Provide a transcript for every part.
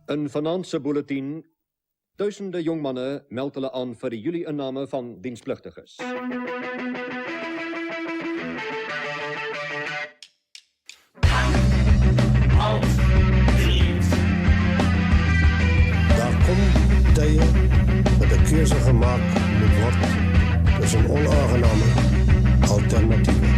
Een vanaandse bulletin. Duisende jongmannen meld hulle aan vir die Julie-inname van dienspligtiges. Daar komt tye dat de keuze gemaakt moet worden tussen onaangename alternatieven.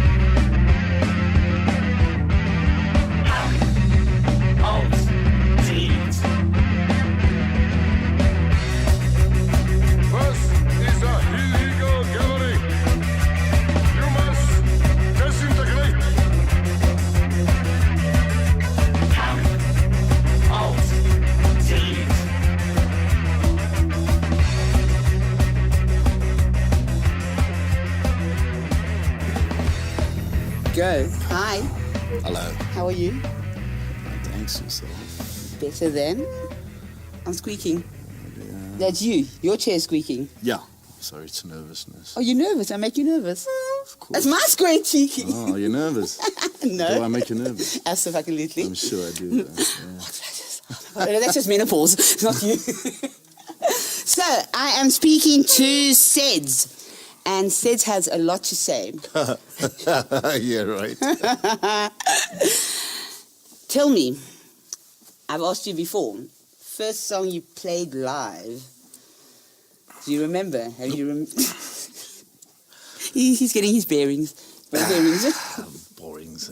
Go. Hi. Hello. How are you? Thanks, yourself. Better than? I'm squeaking. That's you. Your chair's squeaking. Yeah. Sorry, it's nervousness. Oh, you're nervous. I make you nervous. Of course. That's my square cheeky. Oh, are you nervous? No. Do I make you nervous? Absolutely. I'm sure I do. Yeah. Oh my God, that's just menopause. It's not you. So, I am speaking to Cedz. And Cedz has a lot to say. Yeah, right. Tell me, I've asked you before, first song you played live, do you remember? Have you He's getting his bearings. Borings.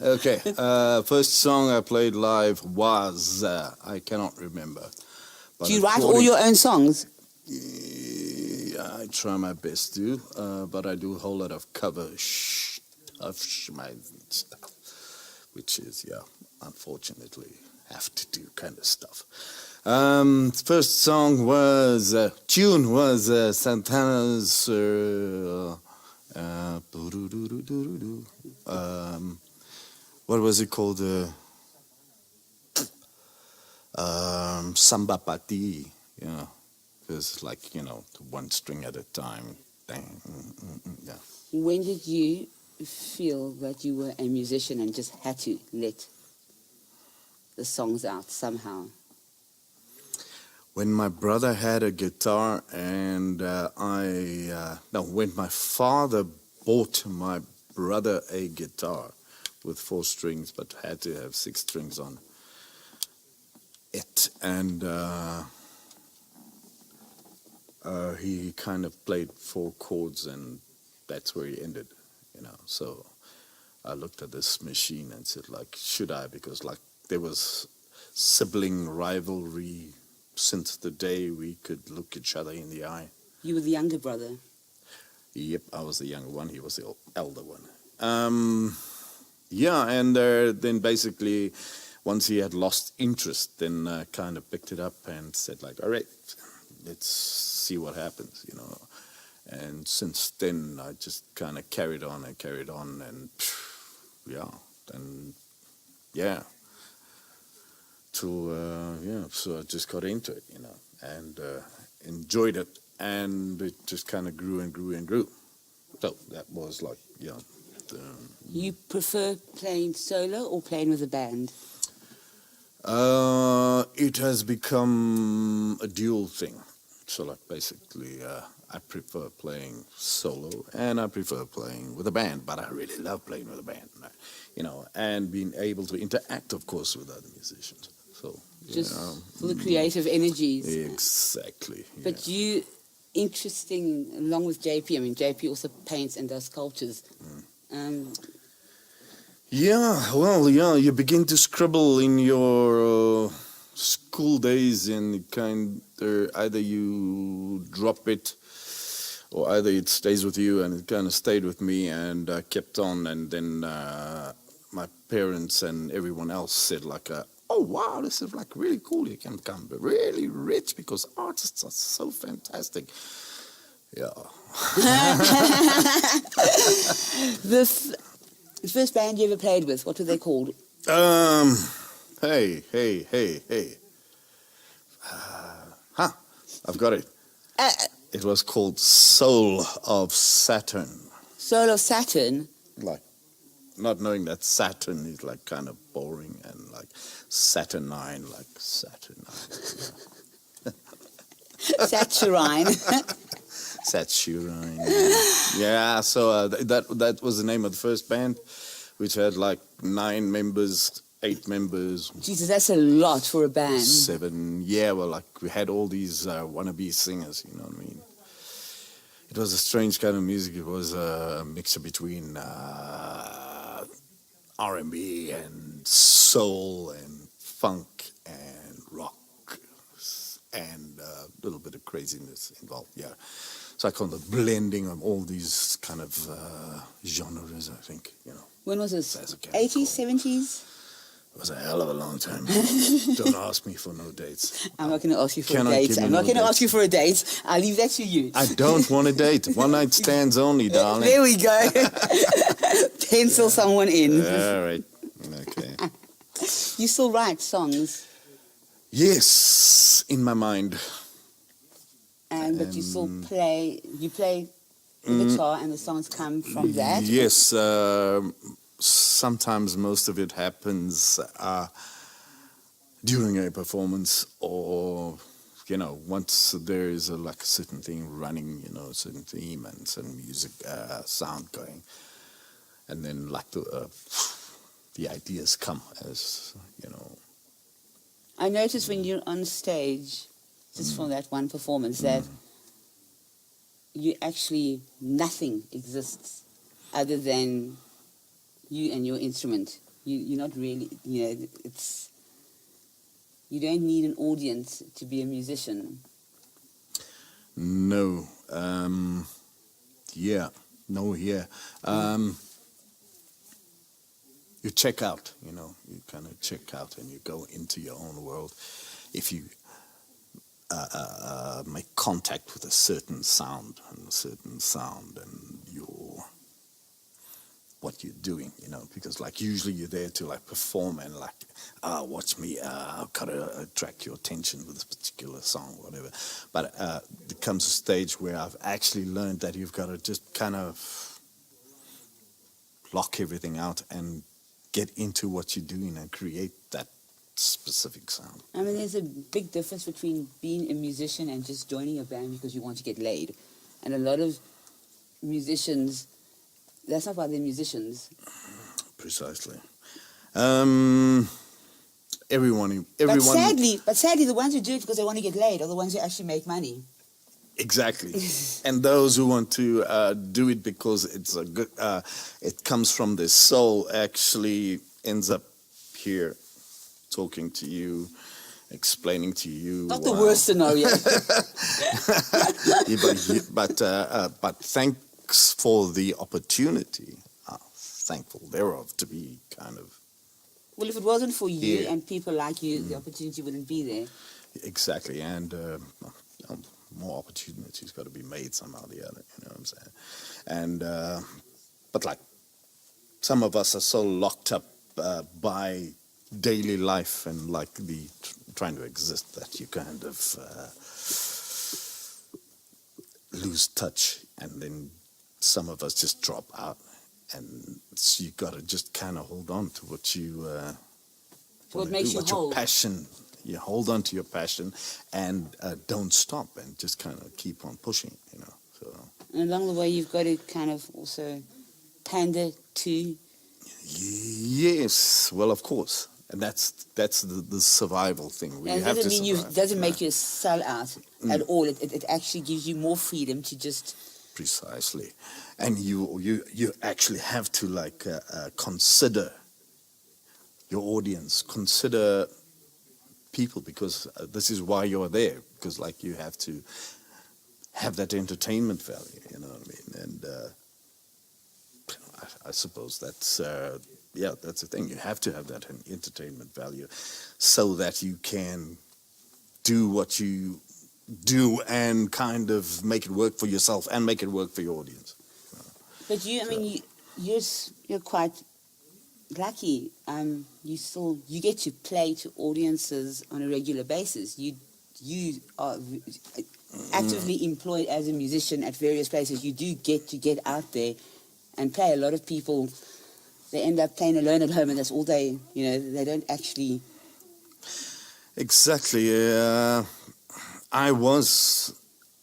Okay. First song I played live was, I cannot remember. But Do you write all your own songs? I try my best to, but I do a whole lot of cover stuff, which is, unfortunately, have to do kind of stuff. First song was, tune was Santana's, what was it called? Samba Pati, yeah. It's like, one string at a time. Yeah. When did you feel that you were a musician and just had to let the songs out somehow? When my brother had a guitar and when my father bought my brother a guitar with 4 strings but had to have 6 strings on it, and he kind of played 4 chords, and that's where he ended, So I looked at this machine and said, should I? Because, there was sibling rivalry since the day we could look each other in the eye. You were the younger brother? Yep, I was the younger one. He was the elder one. And then basically, once he had lost interest, then kind of picked it up and said, all right, let's see what happens, And since then, I just kind of carried on, and so I just got into it, and enjoyed it, and it just kind of grew and grew and grew. So that was You prefer playing solo or playing with a band? It has become a dual thing. So basically, I prefer playing solo and I prefer playing with a band, but I really love playing with a band, and being able to interact, of course, with other musicians. So just for the creative energies. Exactly. But you, interesting, along with JP, JP also paints and does sculptures. You begin to scribble in your school days, and either you drop it or either it stays with you, and it kind of stayed with me, and I kept on, and then my parents and everyone else said oh wow, this is really cool, you can become really rich because artists are so fantastic. Yeah. The first band you ever played with, what were they called? Hey. I've got it. It was called Soul of Saturn. Soul of Saturn? not knowing that Saturn is like kind of boring and like Saturnine, like Saturnine. Saturine. Saturine. Yeah, so that was the name of the first band, which had like 9 members, 8 members. Jesus, that's a lot for a band. 7. Yeah, well, like we had all these wannabe singers, you know what I mean? It was a strange kind of music. It was a mixture between R&B and soul and funk and rock and a little bit of craziness involved, yeah. So I call it the blending of all these kind of genres, I think, you know. When was this? That's okay. 80s, 70s? It was a hell of a long time. Don't ask me for no dates. I'm not going to ask you for a Cannot date. give me I'm not no going to dates. ask you for a date. I'll leave that to you. I don't want a date. One night stands only, darling. There we go. Pencil someone in. All right. Okay. You still write songs, Yes, in my mind. but you still play. You play the guitar, and the songs come from that. Yes. Sometimes most of it happens during a performance, or you know, once there is like a certain thing running, you know, a certain theme and certain music sound going, and then like the ideas come as, you know. I noticed when you're on stage, just from that one performance, that you actually nothing exists other than you and your instrument. You're not really, you know, you don't need an audience to be a musician. No. Yeah. You check out, you know, you kind of check out and you go into your own world. If you make contact with a certain sound and what you're doing, you know, because like usually you're there to like perform and like, watch me, I've got to attract your attention with this particular song, whatever. But there comes a stage where I've actually learned that you've got to just kind of lock everything out and get into what you're doing and create that specific sound. I mean, there's a big difference between being a musician and just joining a band because you want to get laid. And a lot of musicians, that's not why they're musicians. Precisely. Everyone. But sadly, the ones who do it because they want to get laid are the ones who actually make money. Exactly. And those who want to do it because it's a good, it comes from their soul, actually ends up here talking to you, explaining to you. Not the worst scenario. But thanks for the opportunity. Thankful thereof to be kind of. Well, if it wasn't for you Yeah. and people like you, the opportunity wouldn't be there. Exactly, and more opportunities got to be made somehow or the other. You know what I'm saying? And but like some of us are so locked up by daily life and like the trying to exist that you kind of lose touch, and then some of us just drop out, and so you got to just kind of hold on to what you What makes you your whole. passion. You hold on to your passion and don't stop, and just kind of keep on pushing, you know. So And along the way, you've got to kind of also pander to. yes, well, of course, and that's the survival thing. And it doesn't mean doesn't make you a sellout at all. It actually gives you more freedom to just. Precisely, and you actually have to like consider your audience, consider people, because this is why you're there, because like you have to have that entertainment value, you know what I mean? And I suppose that's that's the thing. You have to have that entertainment value so that you can do what you do and kind of make it work for yourself and make it work for your audience. But you're quite lucky. You get to play to audiences on a regular basis. You are actively employed as a musician at various places. You do get to get out there and play. A lot of people they end up playing alone at home, and that's all they, they don't actually. Exactly. I was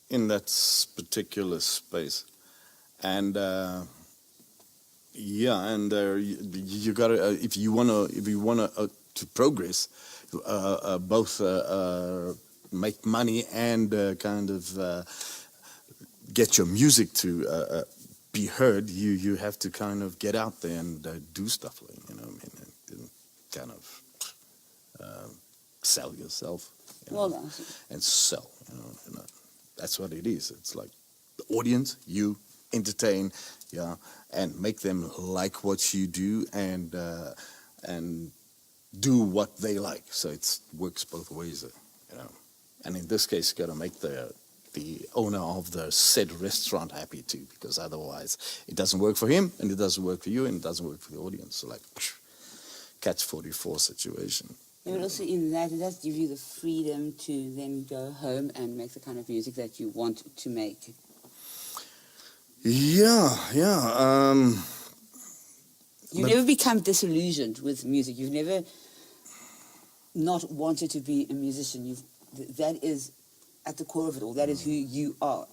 in that particular space, and you gotta if you wanna to progress, both make money and kind of get your music to be heard. You have to kind of get out there and do stuff, and kind of sell yourself, and sell. That's what it is. It's like the audience, you entertain, and make them like what you do, and do what they like. So it works both ways, And in this case, you got to make the owner of the said restaurant happy too, because otherwise it doesn't work for him, and it doesn't work for you, and it doesn't work for the audience. So like catch-44 situation. But also in that, it does give you the freedom to then go home and make the kind of music that you want to make. Yeah. You've never become disillusioned with music. You've never not wanted to be a musician. That is at the core of it all. That is who you are.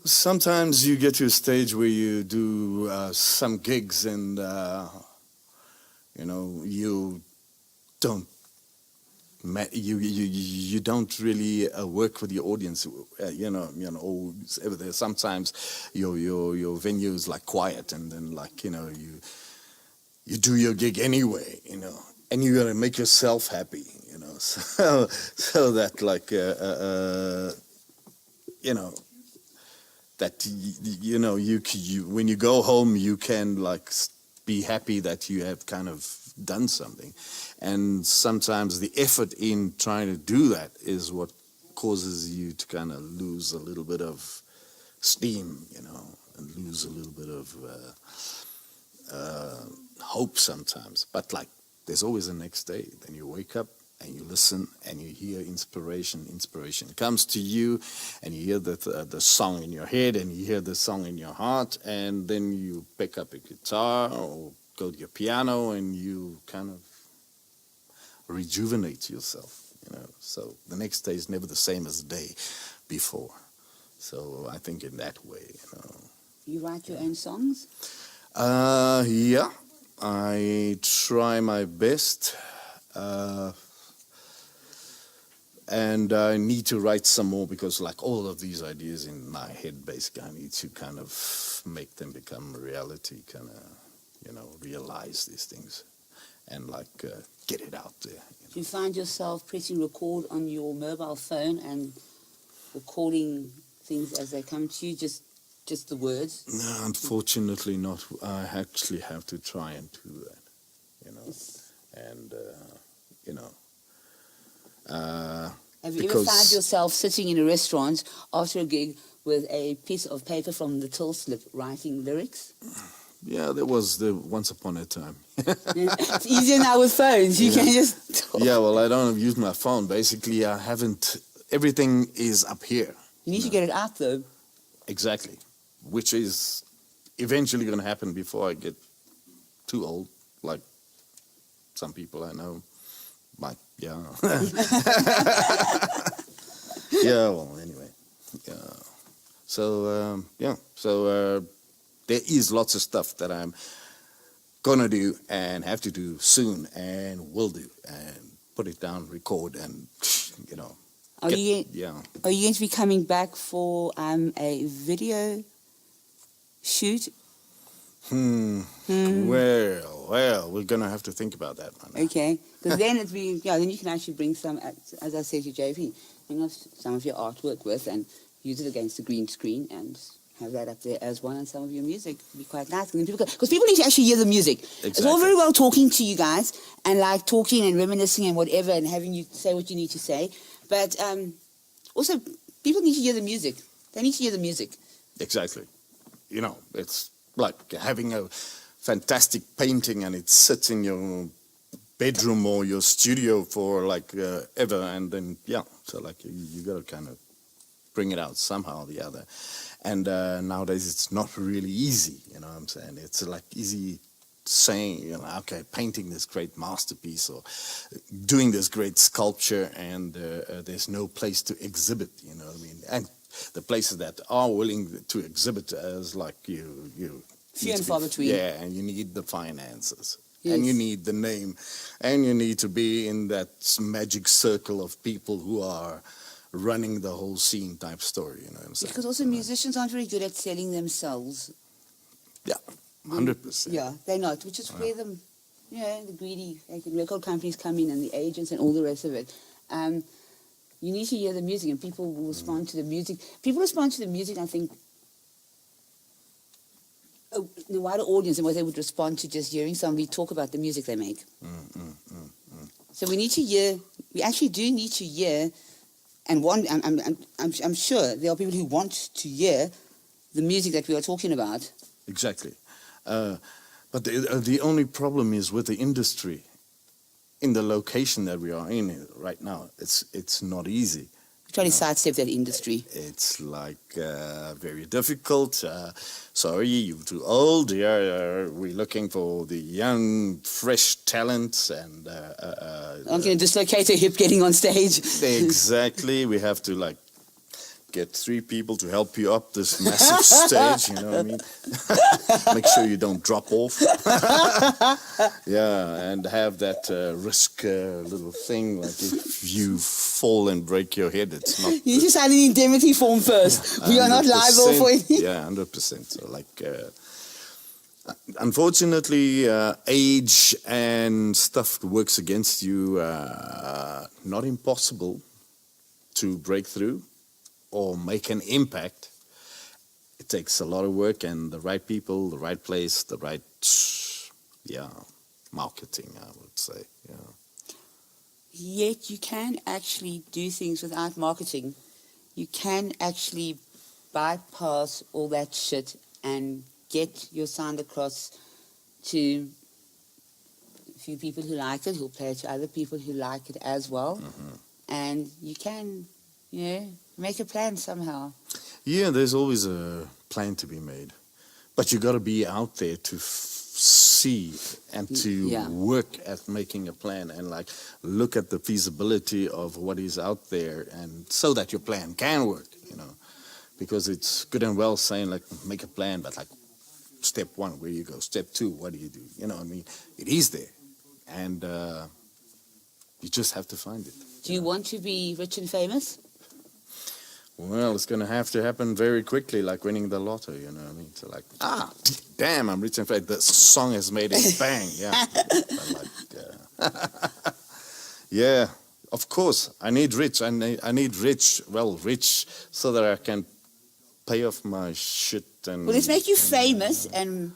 Sometimes you get to a stage where you do some gigs, and you don't. You don't really work with the audience, or sometimes your venue is like quiet, and then you do your gig anyway, and you gotta make yourself happy, so that that you when you go home you can be happy that you have kind of done something. And sometimes the effort in trying to do that is what causes you to kind of lose a little bit of steam, and lose a little bit of hope sometimes. But there's always a next day. Then you wake up and you listen and you hear inspiration. Inspiration comes to you, and you hear the song in your head, and you hear the song in your heart, and then you pick up a guitar or go to your piano, and you kind of rejuvenate yourself, So the next day is never the same as the day before. So I think in that way, You write your own songs? Yeah, I try my best. And I need to write some more, because all of these ideas in my head, basically, I need to kind of make them become reality, kind of, realize these things, and get it out there. Do you find yourself pressing record on your mobile phone and recording things as they come to you, just the words? No, unfortunately not. I actually have to try and do that, and have you ever found yourself sitting in a restaurant after a gig with a piece of paper from the till slip writing lyrics? Yeah, there was once upon a time. It's easier now with phones. You can just talk. Yeah, well, I don't use my phone. Basically, I haven't. Everything is up here. You need to get it out, though. Exactly, which is eventually going to happen before I get too old, like some people I know. Yeah. Yeah, well, anyway. Yeah. So, there is lots of stuff that I'm going to do and have to do soon and will do, and put it down, record, and, Are you going to be coming back for a video shoot? Well, we're going to have to think about that one. Okay, because then then you can actually bring some, as I said to JP, bring some of your artwork with and use it against the green screen and have that up there as well, and some of your music would be quite nice. Because people need to actually hear the music. Exactly. It's all very well talking to you guys and talking and reminiscing and whatever and having you say what you need to say, but also people need to hear the music. They need to hear the music. Exactly. It's like having a fantastic painting and it sits in your bedroom or your studio for ever, and then so you got to kind of bring it out somehow or the other. And nowadays it's not really easy, you know what I'm saying? It's easy saying, you know, okay, painting this great masterpiece or doing this great sculpture, and there's no place to exhibit, you know what I mean? And the places that are willing to exhibit is like you Few and far between. Yeah, and you need the finances. Yes. And you need the name, and you need to be in that magic circle of people who are running the whole scene type story, you know what I'm saying? Because also musicians aren't very good at selling themselves. Yeah, 100%. Yeah, they're not, which is where the greedy record companies come in, and the agents and all the rest of it. You need to hear the music, and people will respond to the music. People respond to the music, I think, the wider audience than what they would respond to just hearing somebody talk about the music they make. So we need to hear. We actually do need to hear, and I'm sure there are people who want to hear the music that we are talking about. Exactly. But the only problem is with the industry, in the location that we are in right now, it's not easy. Trying to sidestep that industry. It's like very difficult. Sorry, you're too old. Yeah, we're looking for the young, fresh talent, and I'm going to dislocate a hip getting on stage. Exactly. We have to like get 3 people to help you up this massive stage. You know what I mean? Make sure you don't drop off. Yeah, and have that risk little thing, like if you fall and break your head, it's not. You need to sign an indemnity form first. We are not liable for anything. Yeah, 100%. So like, unfortunately, age and stuff works against you. Not impossible to break through or make an impact. It takes a lot of work and the right people, the right place, the right, marketing, I would say. Yeah. Yet you can actually do things without marketing. You can actually bypass all that shit and get your sound across to a few people who like it, who'll play it to other people who like it as well. And you can, make a plan somehow. Yeah, there's always a plan to be made. But you got to be out there to see and to work at making a plan and like look at the feasibility of what is out there, and so that your plan can work, because it's good and well saying like make a plan, but like step 1, where you go? Step 2, what do? You know what I mean? It is there, and you just have to find it. Do you want to be rich and famous? Well, it's going to have to happen very quickly, like winning the lotto, you know what I mean? So like, damn, I'm rich and famous. The song has made it bang, yeah. Yeah, of course, I need rich. I need rich, so that I can pay off my shit. And well, let's make you famous, and,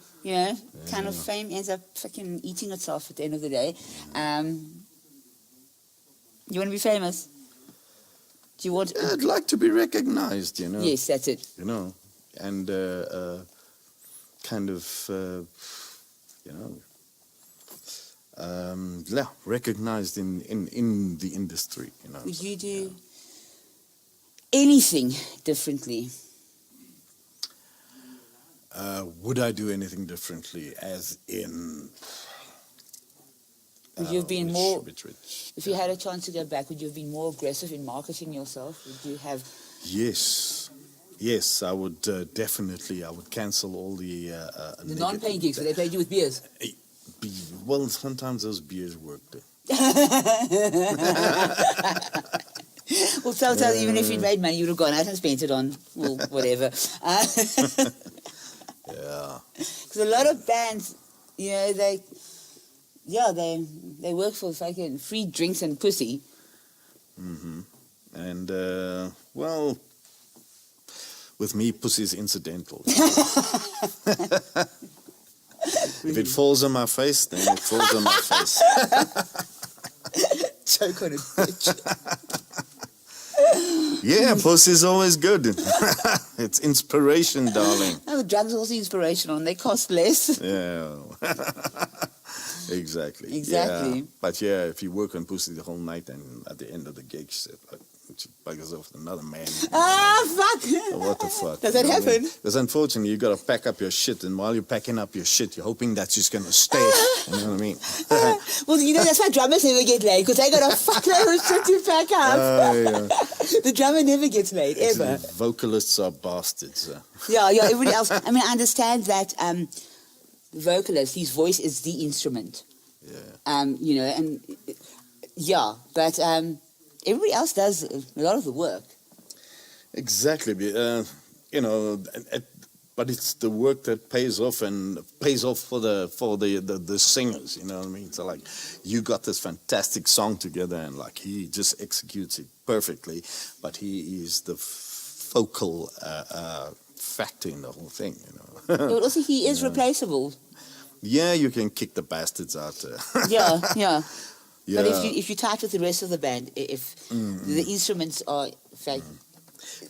kind of fame ends up fucking eating itself at the end of the day. You want to be famous? Do you want? I'd like to be recognized, Yes, that's it. And kind of, recognized in the industry, Would you do anything differently? Would I do anything differently? As in, would you have been more? Rich. If you had a chance to go back, would you have been more aggressive in marketing yourself? Would you have? Yes, I would definitely. I would cancel all the non-paying gigs. They paid you with beers. Well, sometimes those beers worked. Well, tell even if you'd made money, you'd have gone out and spent it on whatever. Yeah. Because a lot of bands, they work for fucking free drinks and pussy. And with me, pussy's incidental. If it falls on my face, then it falls on my face. Choke on it, bitch. Yeah, pussy's always good. It's inspiration, darling. The drugs are also inspirational, and they cost less. Yeah. Exactly. Yeah. But if you work on pussy the whole night, and at the end of the gig, she buggers off with another man. Ah, fuck! What the fuck? Does that You know what I happen? mean? Because unfortunately, you got to pack up your shit, and while you're packing up your shit, you're hoping that she's going to stay. You know what I mean? Well, you know, that's why drummers never get laid, because they got a fuckload of shit to pack up. Yeah. The drummer never gets laid, ever. Vocalists are bastards. Yeah, everybody else. I mean, I understand that the vocalist, his voice is the instrument. Yeah. You know, and yeah, but everybody else does a lot of the work. Exactly. You know, but it's the work that pays off, and pays off for the singers. You know what I mean? So like, you got this fantastic song together, and like he just executes it perfectly, but he is the focal factor in the whole thing. You know. But also, he is replaceable. Yeah, you can kick the bastards out. Yeah. Yeah. But if you tight with the rest of the band, if the instruments are fake,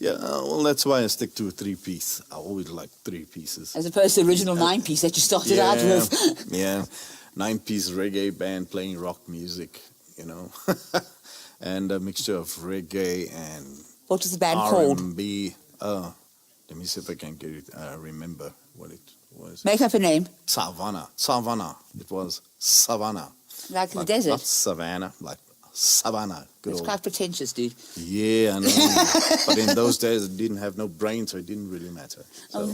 Yeah, well, that's why I stick to a 3-piece. I always like 3 pieces. as opposed to the original 9-piece that you started out with. Yeah, 9-piece reggae band playing rock music, you know, and a mixture of reggae and What was the band called? R&B. Let me see if I can get it. Remember what it was. Make up a name. Savannah. It was Savannah. Like the Not desert. Savannah, like Savannah. Good It's old. quite pretentious, dude. Yeah, I know. But in those days, it didn't have no brain, so it didn't really matter. So,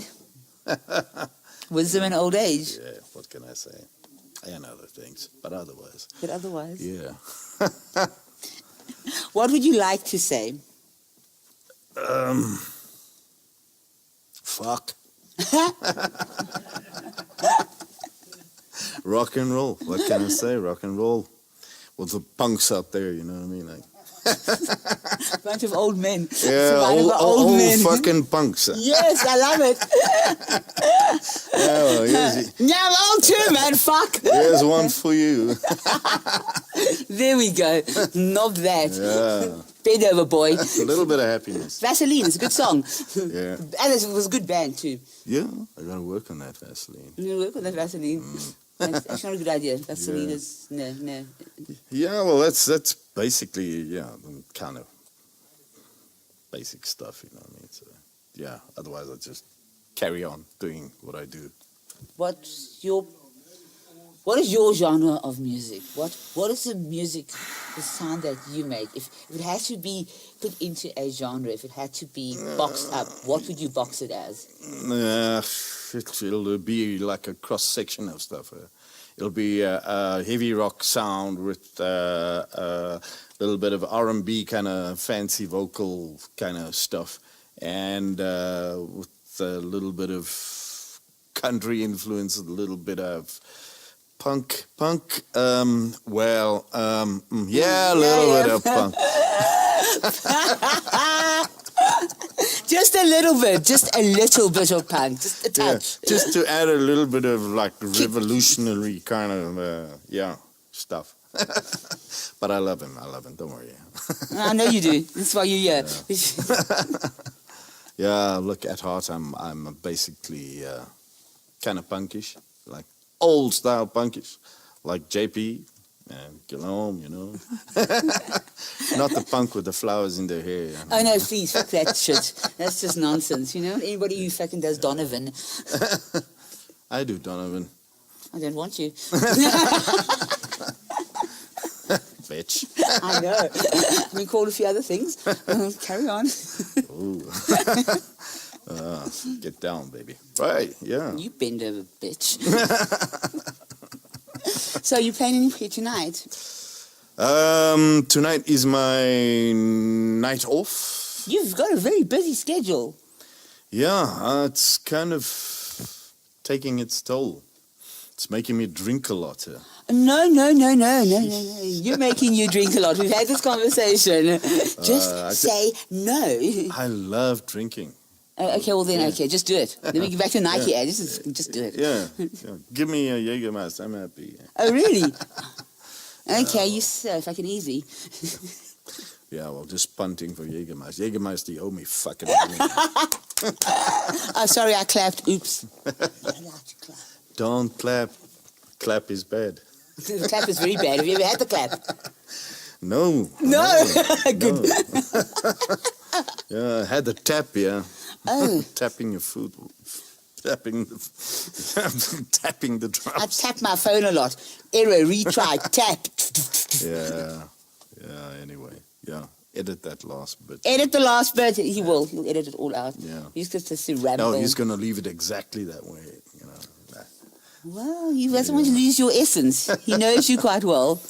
Wisdom in old age. yeah, what can I say? And other things, but otherwise, But otherwise. yeah. What would you like to say? Fuck. Rock and roll. What can I say? Rock and roll. With the punks out there, you know what I mean? Like, Bunch of old men. yeah, Surrounded by old men. fucking punks. Yes, I love it. Yeah, well, Yeah, I'm old too, man. Fuck. here's one for you. There we go. Knob that. Yeah, Bend over, boy. a little bit of happiness. Vaseline is a good song. Yeah, And it was a good band too. yeah. I gotta work on that, Vaseline. You work with that Vaseline. That's not a good idea. Vaseline is no. Yeah, well, that's basically kind of basic stuff, you know what I mean? So, yeah. Otherwise, I just carry on doing what I do. What is your genre of music? What is the music, the sound that you make? If it had to be put into a genre, if it had to be boxed up, what would you box it as? It'll be like a cross section of stuff. It'll be a heavy rock sound with a little bit of R&B kind of fancy vocal kind of stuff, and with a little bit of country influence, a little bit of punk. Yeah, a little bit of punk. Just a little bit of punk, just a touch. Yeah, just to add a little bit of like revolutionary kind of stuff. But I love him. Don't worry. I know you do. That's why you're here. Yeah, look, at heart, I'm basically kind of punkish, like old style punkish, like JP and Guillaume, you know. Not the punk with the flowers in their hair. Oh no, please, fuck that shit. That's just nonsense, you know? Anybody who fucking does Donovan. I do Donovan. I don't want you. Bitch. I know. I've been called a few other things. Carry on. Ooh. Get down, baby. Right, yeah. You bend over, bitch. So you playing anywhere tonight? Tonight is my night off. You've got a very busy schedule. Yeah, it's kind of taking its toll. It's making me drink a lot. No. You're making you drink a lot. We've had this conversation. Just say no. I love drinking. Okay, well then, okay, just do it. Let me get back to Nike ad. Just do it. Yeah. Give me a Jägermeister. I'm happy. Oh, really? Okay, you so fucking easy. Yeah, well, just punting for Jägermeister. Jägermeister, you owe me fucking money. Oh, sorry, I clapped. Oops. You're allowed to clap. Don't clap. Clap is bad. The clap is very bad. Have you ever had the clap? No. No. Good. No. Yeah, I had the tap, yeah. Oh. Tapping your food. Tapping the drums. I tap my phone a lot. Error, retry, tap. Yeah, anyway. Yeah, edit that last bit. Edit the last bit. He will. He'll edit it all out. Yeah. He's just to ramble. No, he's going to leave it exactly that way, you know. Well, he doesn't want to lose your essence. He knows you quite well.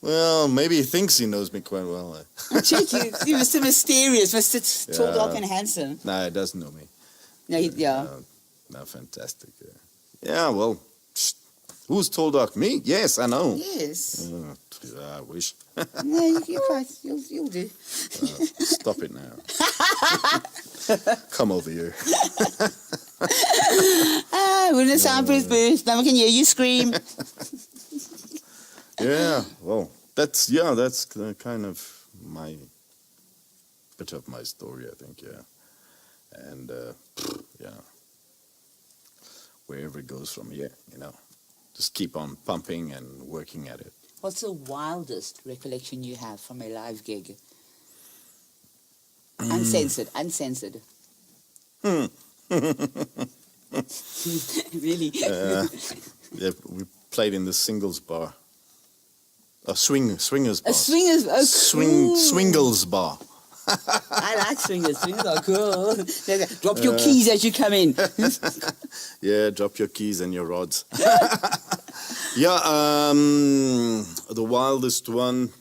Well, maybe he thinks he knows me quite well. Check you. You're Mr. Mysterious, Mr. Tall, dark, and handsome. No, he doesn't know me. No, yeah. No, fantastic. Yeah, well, who's tall, dark? Me? Yes, I know. Yes. I wish. No, you're right. You'll do. Stop it now. Come over here. We're in a soundproof booth. No one can hear you scream. Yeah, well, that's kind of my bit of my story, I think, yeah. And, yeah, wherever it goes from here, you know, just keep on pumping and working at it. What's the wildest recollection you have from a live gig? Uncensored. Really? Yeah, we played in the singles bar. A swingers bar. A swingers, cool. Swingles bar. I like swingers. Swingers are cool. Drop your keys as you come in. Yeah, drop your keys and your rods. Yeah, the wildest one.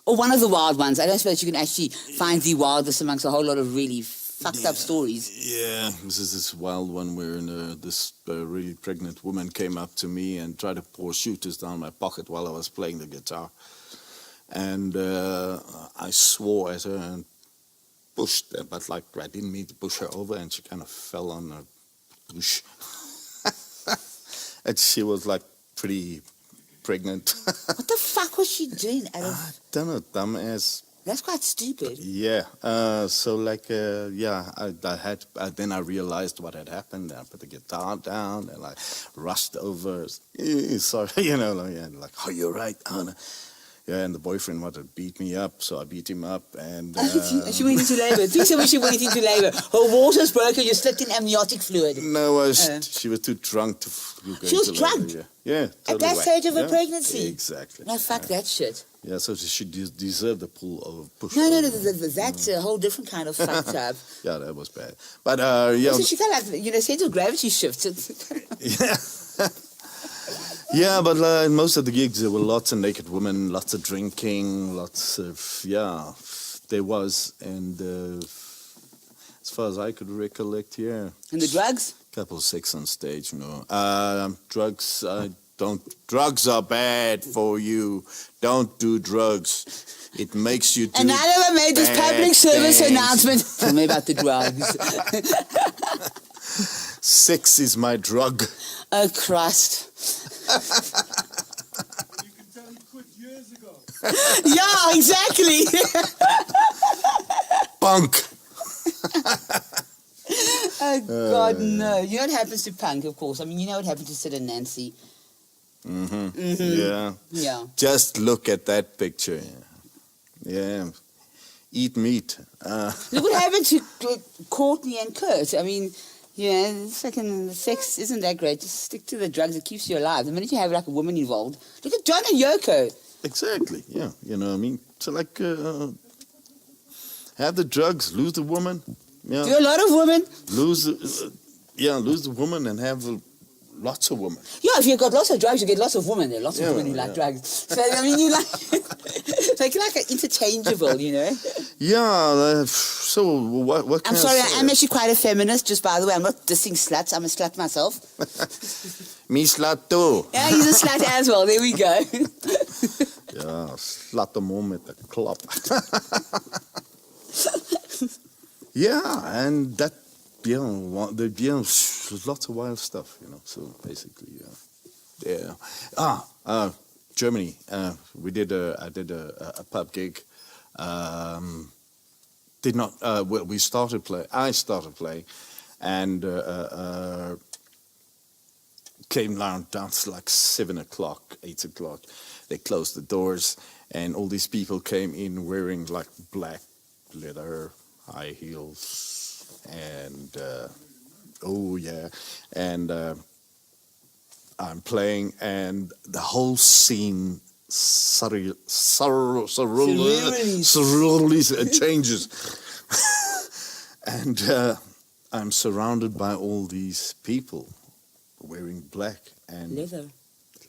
Or one of the wild ones. I don't suppose you can actually find the wildest amongst a whole lot of really fucked up stories. Yeah, this is this wild one where this really pregnant woman came up to me and tried to pour shooters down my pocket while I was playing the guitar. And I swore at her and pushed her, but like I didn't mean to push her over, and she kind of fell on a bush. And she was like pretty pregnant. What the fuck was she doing? I don't know, dumbass. That's quite stupid. Yeah. So like, yeah, then I realized what had happened. I put the guitar down and I rushed over. Sorry, you know, like, oh, you're right. Oh, no. Yeah, and the boyfriend wanted to beat me up, so I beat him up, and... She went into labour. Please tell me she went into labour. Her water's broken, you slipped in amniotic fluid. No, she was too drunk to go She was into drunk? labor, yeah. Totally At that stage of her pregnancy? Exactly. No, fuck that shit. Yeah, so she deserved the push. No, that's a whole different kind of fucked up. Yeah, that was bad. But, yeah... So she felt like, central gravity shifted. Yeah. Yeah, but in most of the gigs there were lots of naked women, lots of drinking, lots of, yeah, there was. And as far as I could recollect, yeah. And the drugs? Couple of sex on stage, you know. Drugs, drugs are bad for you. Don't do drugs. It makes you do And I never made this public service announcement. Tell me about the drugs. Sex is my drug. Oh, Christ. You can tell he quit years ago. Yeah, exactly. Punk. Oh, God, no. You know what happens to punk, of course. I mean, you know what happened to Sid and Nancy. Yeah. Yeah. Just look at that picture. Yeah. Eat meat. Look what happened to Courtney and Kurt. I mean, yeah, fucking sex isn't that great. Just stick to the drugs. It keeps you alive. The minute you have like a woman involved, look at John and Yoko. Exactly. Yeah. You know what I mean? So like, have the drugs, lose the woman. Yeah. Do a lot of women. Lose the woman and have lots of women. Yeah, if you've got lots of drugs, you get lots of women. There are lots of women who like drugs. So, I mean, you like... They're like interchangeable, you know? Yeah, so what can I'm sorry, I say? I'm actually quite a feminist, just by the way. I'm not dissing sluts. I'm a slut myself. Me slut too. Yeah, he's a slut as well. There we go. Ja, slat hem om met de klap. Yeah, and that, there's lots of wild stuff, you know. So basically, yeah. Germany. I did a pub gig. I started playing, and came down to like 7 o'clock, 8 o'clock. They closed the doors, and all these people came in wearing like black leather, high heels, and I'm playing, and the whole scene changes. And I'm surrounded by all these people wearing black and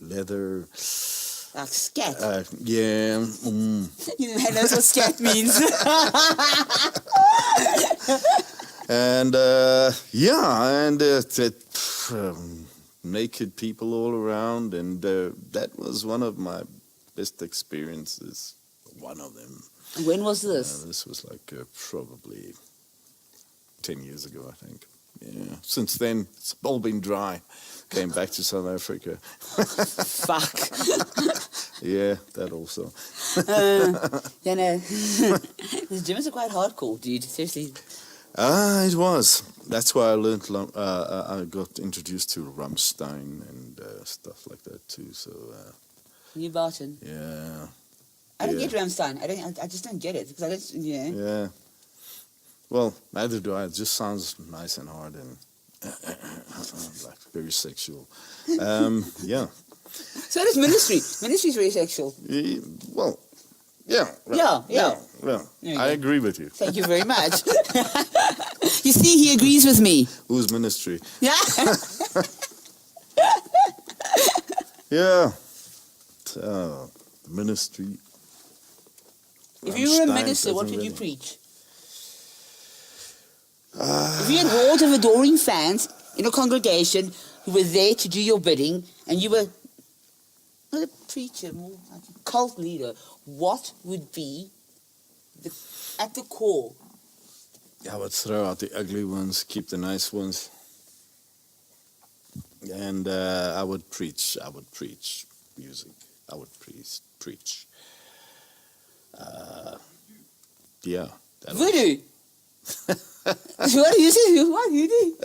leather. Like scat. Yeah. You know that's what scat means. And naked people all around, and that was one of my best experiences. One of them. When was this? This was like probably 10 years ago, I think. Yeah. Since then, it's all been dry. Came back to South Africa. Fuck. Yeah, that also. The gyms are quite hardcore, dude. Seriously. It was. That's why I learned. I got introduced to Rammstein and stuff like that too. So. New Barton. Yeah. I don't get Rammstein. I just don't get it because I don't. Yeah. Yeah. Well, neither do I. It just sounds nice and hard and like very sexual. Yeah. So does Ministry. Ministry's very sexual. Well, yeah. Yeah. I agree with you. Thank you very much. You see, he agrees with me. Whose Ministry? Yeah. Yeah. Ministry. If you were a minister, what would you preach? If you had hordes of adoring fans in a congregation who were there to do your bidding, and you were not a preacher, more like a cult leader, what would be at the core? I would throw out the ugly ones, keep the nice ones, and I would preach music. I would preach. Yeah. Voodoo. What do you say? What do you do?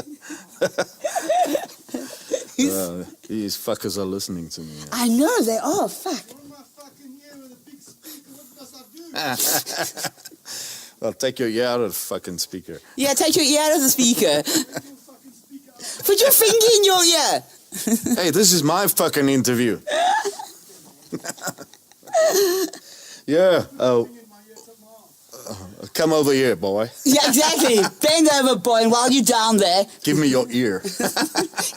These fuckers are listening to me. I know they are. Fuck. What am I fucking here with a big speaker? What must I do? Well, take your ear out of the fucking speaker. Yeah, take your ear out of the speaker. Fucking speaker out. Put your finger in your ear. Hey, this is my fucking interview. Yeah. Oh, In my ear, take my arm. come over here, boy. Yeah, exactly. Bend over, boy, and while you're down there, Give me your ear.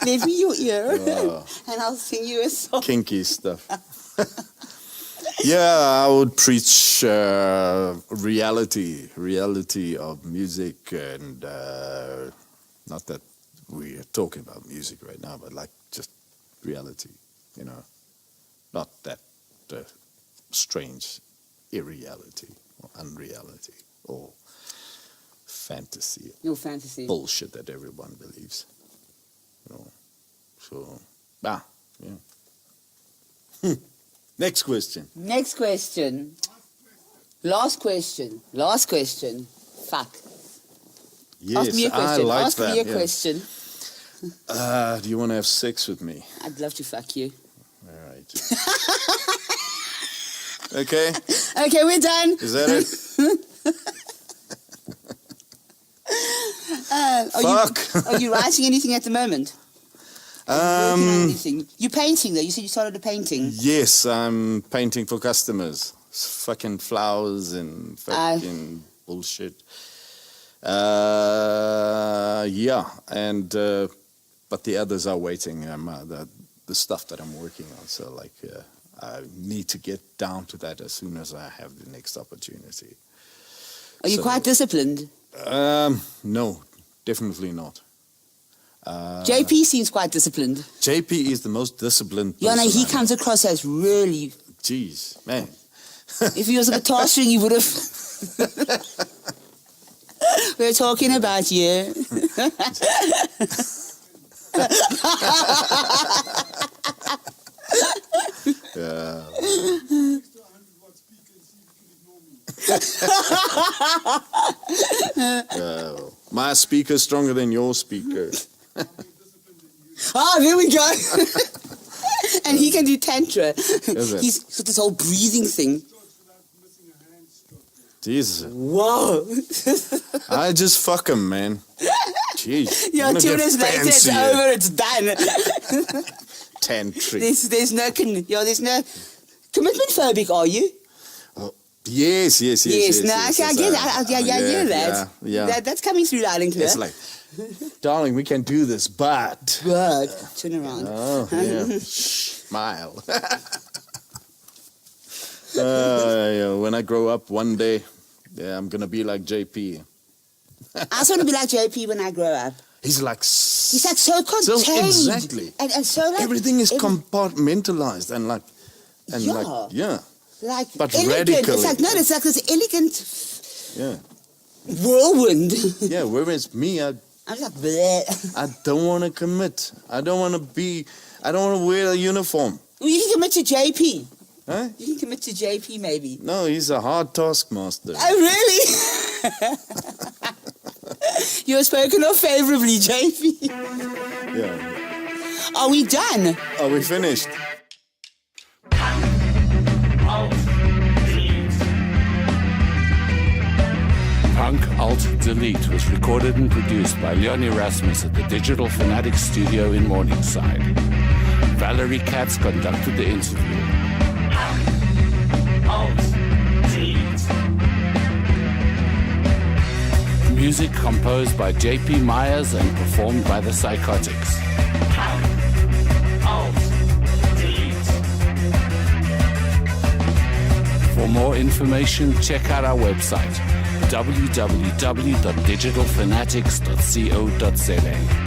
leave me your ear, and I'll sing you a song. Kinky stuff. Yeah, I would preach reality of music, and not that we are talking about music right now, but like just reality, not that strange irreality or unreality or fantasy, No fantasy. bullshit that everyone believes. So, yeah. Next question. Next question. Last question. Fuck. Yes, Ask me a question. I like Ask that. me a yeah. question. Do you want to have sex with me? I'd love to fuck you. All right. Okay. Okay, we're done. Is that it? Fuck. Are you writing anything at the moment? Working on anything? You painting though? You said you started a painting. Yes, I'm painting for customers. Fucking flowers and fucking bullshit. Yeah, and but the others are waiting. The stuff that I'm working on. So like, I need to get down to that as soon as I have the next opportunity. Are you quite disciplined? No, definitely not. JP seems quite disciplined. JP is the most disciplined person. Yeah, no, he I know. comes across as really. Jeez, man. If he was a guitar string, he would have. We're talking about you. Yeah. Next to a 100-watt speaker and see if you can ignore me. My speaker's stronger than your speaker. I'm more disciplined than you. Ah, there we go. And he can do tantra. Is it? He's got this whole breathing thing. Jesus. Whoa. I just fuck him, man. Jeez. Yeah, I'm gonna 2 get minutes later, it's fancy. over, it's done. Tantric. There's no commitment phobic, are you? Yes. No, actually, I get that. I hear that. Yeah. That's coming through loud and clear. It's like, darling, we can do this, but. But turn around. Oh, yeah. Smile. When I grow up one day, I'm going to be like JP. I just want to be like JP when I grow up. He's like so contained. Exactly. And so like everything is compartmentalized and like like but elegant. radically. It's like this elegant Yeah. whirlwind. Yeah, whereas me, I'm just like bleh. I don't want to commit. I don't want to wear a uniform. Well, you can commit to JP. Huh? You can commit to JP maybe. No, he's a hard taskmaster. Oh really? You're spoken of favorably, JP. Yeah. Are we done? Are we finished? Punk Alt Delete was recorded and produced by Leon Erasmus at the Digital Fanatic Studio in Morningside. Valerie Katz conducted the interview. Alt Delete. Music composed by J.P. Myers and performed by the Psychotics. Alt Delete. For more information, check out our website www.digitalfanatics.co.za.